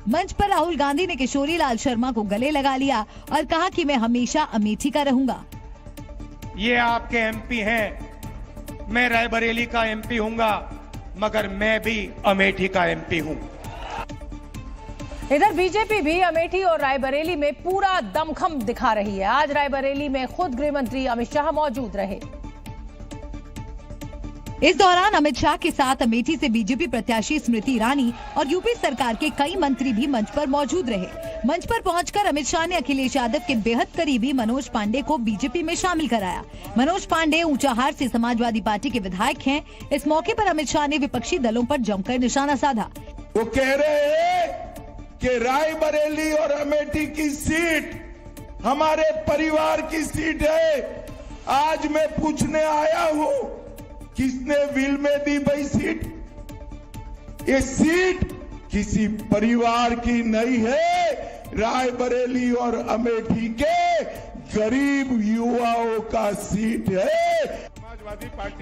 मंच पर राहुल गांधी ने किशोरी लाल शर्मा को गले लगा लिया और कहा कि मैं हमेशा अमेठी का रहूंगा। ये आपके एमपी हैं, मैं रायबरेली का एमपी हूंगा, मगर मैं भी अमेठी का एमपी हूं। इधर बीजेपी भी अमेठी और रायबरेली में पूरा दमखम दिखा रही है। आज रायबरेली में खुद गृह मंत्री अमित शाह मौजूद रहे। इस दौरान अमित शाह के साथ अमेठी से बीजेपी प्रत्याशी स्मृति ईरानी और यूपी सरकार के कई मंत्री भी मंच पर मौजूद रहे। मंच पर पहुंचकर अमित शाह ने अखिलेश यादव के बेहद करीबी मनोज पांडे को बीजेपी में शामिल कराया। मनोज पांडे ऊंचाहार से समाजवादी पार्टी के विधायक हैं। इस मौके पर अमित शाह ने विपक्षी दलों पर जमकर निशाना साधा। वो कह रहे हैं कि रायबरेली और अमेठी की सीट हमारे परिवार की सीट है। आज मैं पूछने आया हूं, किसने विल में दी भाई सीट? ये सीट किसी परिवार की नहीं है, रायबरेली और अमेठी के गरीब युवाओं का सीट है।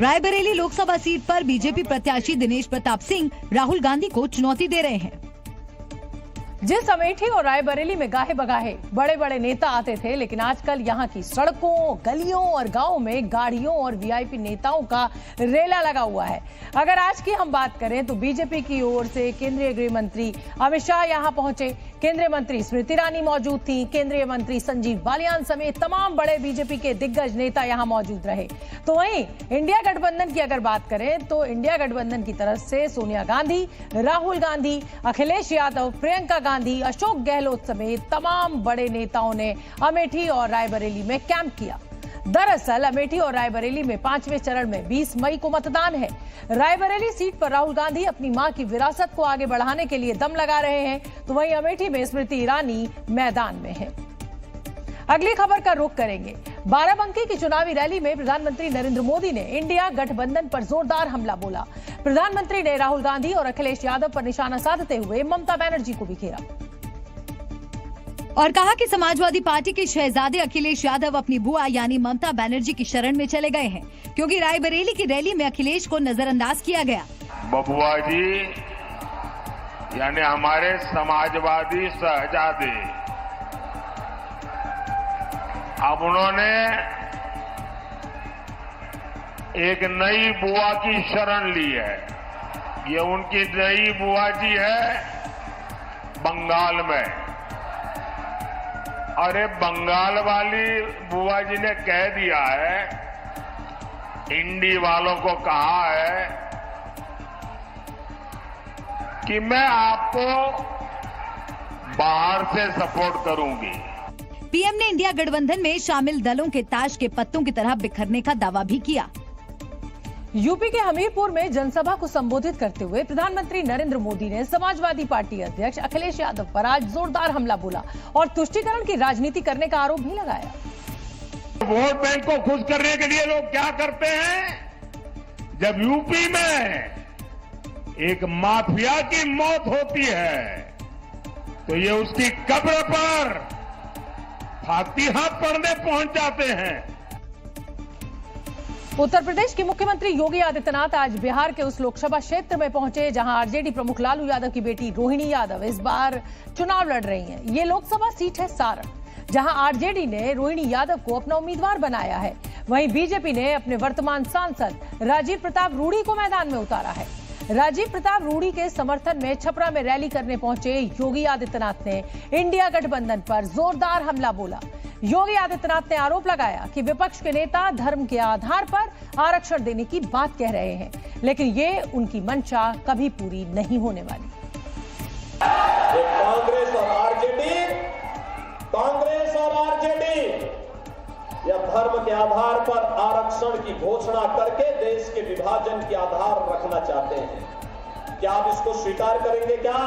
रायबरेली लोकसभा सीट पर बीजेपी प्रत्याशी दिनेश प्रताप सिंह राहुल गांधी को चुनौती दे रहे हैं। जिस अमेठी और रायबरेली में गाहे बगाहे बड़े बड़े नेता आते थे, लेकिन आजकल यहां की सड़कों, गलियों और गांवों में गाड़ियों और वीआईपी नेताओं का रेला लगा हुआ है। अगर आज की हम बात करें तो बीजेपी की ओर से केंद्रीय गृह मंत्री अमित शाह यहां पहुंचे, केंद्रीय मंत्री स्मृति ईरानी मौजूद थी, केंद्रीय मंत्री संजीव बालियान समेत तमाम बड़े बीजेपी के दिग्गज नेता यहां मौजूद रहे। तो वहीं इंडिया गठबंधन की अगर बात करें तो इंडिया गठबंधन की तरफ से सोनिया गांधी, राहुल गांधी, अखिलेश यादव, प्रियंका गांधी, अशोक गहलोत समेत तमाम बड़े नेताओं ने अमेठी और रायबरेली में कैंप किया। दरअसल अमेठी और रायबरेली में 5वें चरण में 20 मई को मतदान है। रायबरेली सीट पर राहुल गांधी अपनी मां की विरासत को आगे बढ़ाने के लिए दम लगा रहे हैं, तो वहीं अमेठी में स्मृति ईरानी मैदान में है। अगली खबर का रुख करेंगे। बाराबंकी की चुनावी रैली में प्रधानमंत्री नरेंद्र मोदी ने इंडिया गठबंधन पर जोरदार हमला बोला। प्रधानमंत्री ने राहुल गांधी और अखिलेश यादव पर निशाना साधते हुए ममता बनर्जी को भी घेरा और कहा कि समाजवादी पार्टी के शहजादे अखिलेश यादव अपनी बुआ यानी ममता बनर्जी की शरण में चले गए हैं, क्योंकि रायबरेली की रैली में अखिलेश को नजरअंदाज किया गया। बबुआ जी यानी हमारे समाजवादी शहजादे, अब उन्होंने एक नई बुआ की शरण ली है। ये उनकी नई बुआ जी है बंगाल में। अरे बंगाल वाली बुआ जी ने कह दिया है, इंडी वालों को कहा है कि मैं आपको बाहर से सपोर्ट करूंगी। पीएम ने इंडिया गठबंधन में शामिल दलों के ताश के पत्तों की तरह बिखरने का दावा भी किया। यूपी के हमीरपुर में जनसभा को संबोधित करते हुए प्रधानमंत्री नरेंद्र मोदी ने समाजवादी पार्टी अध्यक्ष अखिलेश यादव पर आज जोरदार हमला बोला और तुष्टीकरण की राजनीति करने का आरोप भी लगाया। वोट बैंक को खुश करने के लिए लोग क्या करते हैं? जब यूपी में एक माफिया की मौत होती है तो ये उसकी कब्र पर फातिहा पढ़ने पहुंच जाते हैं। उत्तर प्रदेश के मुख्यमंत्री योगी आदित्यनाथ आज बिहार के उस लोकसभा क्षेत्र में पहुंचे जहां आरजेडी प्रमुख लालू यादव की बेटी रोहिणी यादव इस बार चुनाव लड़ रही हैं। ये लोकसभा सीट है सारण, जहां आरजेडी ने रोहिणी यादव को अपना उम्मीदवार बनाया है। वहीं बीजेपी ने अपने वर्तमान सांसद राजीव प्रताप रूडी को मैदान में उतारा है। राजीव प्रताप रूडी के समर्थन में छपरा में रैली करने पहुंचे योगी आदित्यनाथ ने इंडिया गठबंधन पर जोरदार हमला बोला। योगी आदित्यनाथ ने आरोप लगाया कि विपक्ष के नेता धर्म के आधार पर आरक्षण देने की बात कह रहे हैं, लेकिन ये उनकी मंशा कभी पूरी नहीं होने वाली। कांग्रेस और आरजेडी या धर्म के आधार पर आरक्षण की घोषणा करके देश के विभाजन के आधार रखना चाहते हैं। क्या आप इसको स्वीकार करेंगे? क्या